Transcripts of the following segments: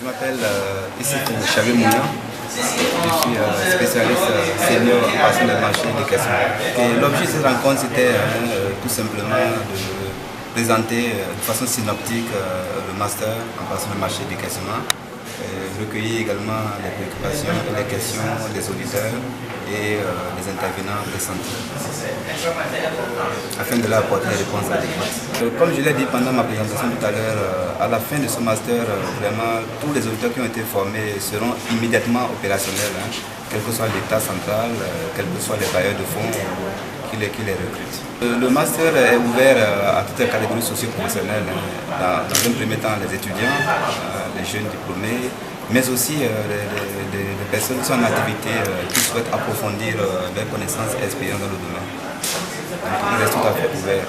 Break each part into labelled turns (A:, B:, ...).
A: Je m'appelle Issifou Chavé Mounia. Je suis spécialiste senior en passation de marché et décaissement. L'objet de cette rencontre, c'était tout simplement de présenter de façon synoptique le master en passation de marché et décaissement, recueillir également les préoccupations et les questions des auditeurs et des intervenants des centres, afin de leur apporter des réponses adéquates. Comme je l'ai dit pendant ma présentation tout à l'heure, à la fin de ce master, vraiment tous les auditeurs qui ont été formés seront immédiatement opérationnels, quel que soit l'État central, quels que soient les bailleurs de fonds qui les recrutent. Le master est ouvert à toutes les catégories socio-professionnelles, dans un premier temps les étudiants, les jeunes diplômés, mais aussi les personnes qui sont en activité, qui souhaitent approfondir leurs connaissances et expériences dans le domaine. Donc, on reste tout à fait ouvert.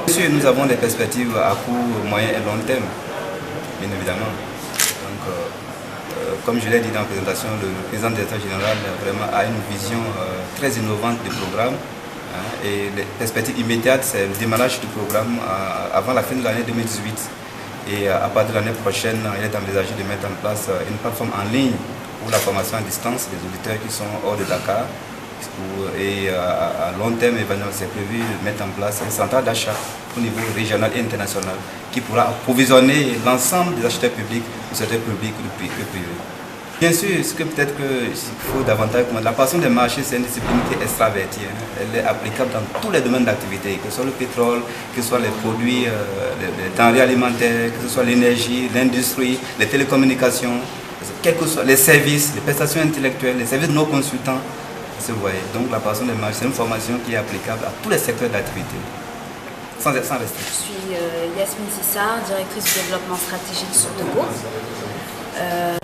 A: Bien sûr, nous avons des perspectives à court, moyen et long terme, bien évidemment. Donc, comme je l'ai dit dans la présentation, le président du directeur général vraiment a une vision très innovante du programme. Et les perspectives immédiates, c'est le démarrage du programme avant la fin de l'année 2018. Et à partir de l'année prochaine, il est envisagé de mettre en place une plateforme en ligne pour la formation à distance des auditeurs qui sont hors de Dakar. Et à long terme, c'est prévu de mettre en place une centrale d'achat au niveau régional et international qui pourra approvisionner l'ensemble des acheteurs publics, du secteur public ou privé. Bien sûr, ce que peut-être qu'il faut davantage comprendre, la passion des marchés, c'est une discipline qui est extravertie. Elle est applicable dans tous les domaines d'activité, que ce soit le pétrole, que ce soit les produits, les denrées alimentaires, que ce soit l'énergie, l'industrie, les télécommunications, quels que soient les services, les prestations intellectuelles, les services de nos consultants. Vous voyez. Donc la passion des marchés, c'est une formation qui est applicable à tous les secteurs d'activité, sans restriction.
B: Je suis Yasmine Sissar, directrice du développement stratégique sur Togo.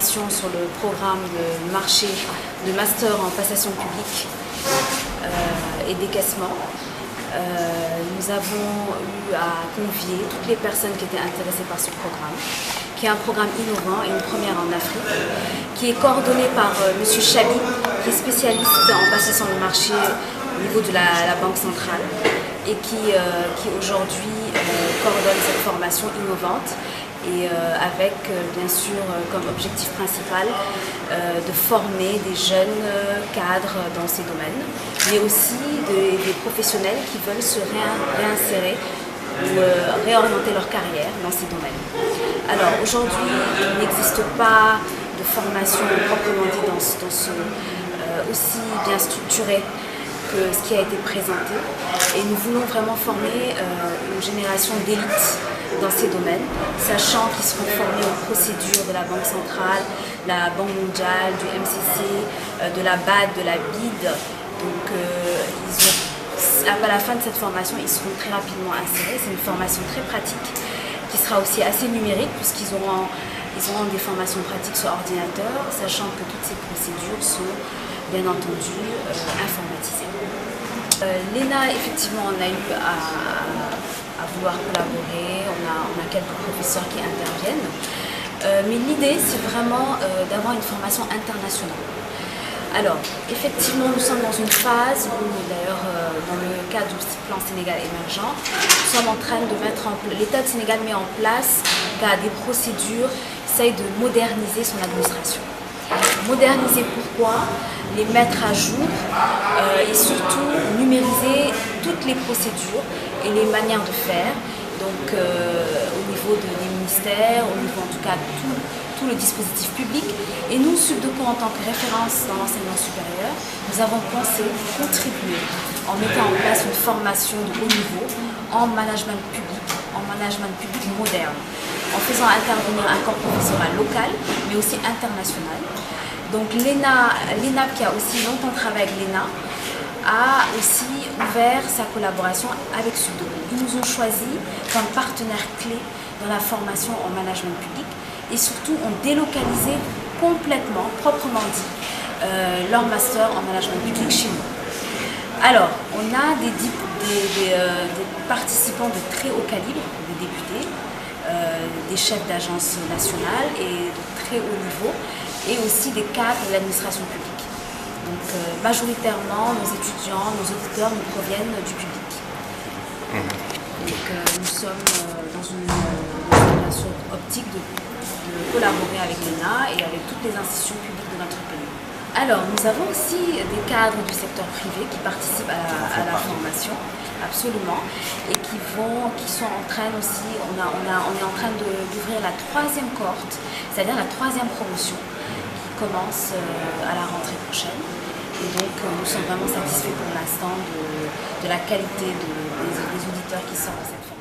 B: Sur le programme de marché de master en passation publique et décaissement. Nous avons eu à convier toutes les personnes qui étaient intéressées par ce programme, qui est un programme innovant et une première en Afrique, qui est coordonné par M. Chabi, qui est spécialiste en passation de marché au niveau de la Banque centrale et qui aujourd'hui coordonne cette formation innovante. Et avec bien sûr comme objectif principal de former des jeunes cadres dans ces domaines, mais aussi des professionnels qui veulent se réinsérer ou réorienter leur carrière dans ces domaines. Alors aujourd'hui, il n'existe pas de formation proprement dit dans ce aussi bien structuré que ce qui a été présenté, et nous voulons vraiment former une génération d'élite dans ces domaines, sachant qu'ils seront formés aux procédures de la Banque centrale, la Banque mondiale, du MCC, de la BAD, de la BID. Donc à la fin de cette formation, ils seront très rapidement insérés. C'est une formation très pratique qui sera aussi assez numérique puisqu'ils auront des formations pratiques sur ordinateur, sachant que toutes ces procédures sont bien entendu informatisées. L'ENA, effectivement, on a eu à vouloir collaborer, on a quelques professeurs qui interviennent, mais l'idée c'est vraiment d'avoir une formation internationale. Alors, effectivement, nous sommes dans une phase où, d'ailleurs, dans le cadre du plan Sénégal émergent, nous sommes en train de l'État du Sénégal met en place des procédures, essaye de moderniser son administration. Moderniser pourquoi? Les mettre à jour et surtout numériser toutes les procédures et les manières de faire, donc au niveau des ministères, au niveau en tout cas tout le dispositif public. Et nous, Subdeco, en tant que référence dans l'enseignement supérieur, nous avons pensé contribuer en mettant en place une formation de haut niveau en management public moderne, en faisant intervenir un corps professoral local, mais aussi international. Donc l'ENAP, qui a aussi longtemps travaillé avec l'ENA, a aussi ouvert sa collaboration avec Subdeco. Ils nous ont choisis comme partenaire clé dans la formation en management public et surtout ont délocalisé complètement, proprement dit, leur master en management public chez nous. Alors, on a des participants de très haut calibre, des députés, des chefs d'agences nationales et de très haut niveau, et aussi des cadres de l'administration publique. Donc majoritairement, nos étudiants, nos auditeurs nous proviennent du public. Donc nous sommes dans une relation optique de de collaborer avec l'ENA et avec toutes les institutions publiques de notre pays. Alors, nous avons aussi des cadres du secteur privé qui participent à la formation, absolument, et qui sont en train aussi, on est en train d'ouvrir la 3e cohorte, c'est-à-dire la 3e promotion, qui commence à la rentrée prochaine. Et donc, nous sommes vraiment satisfaits pour l'instant de la qualité des auditeurs qui sortent de cette formation.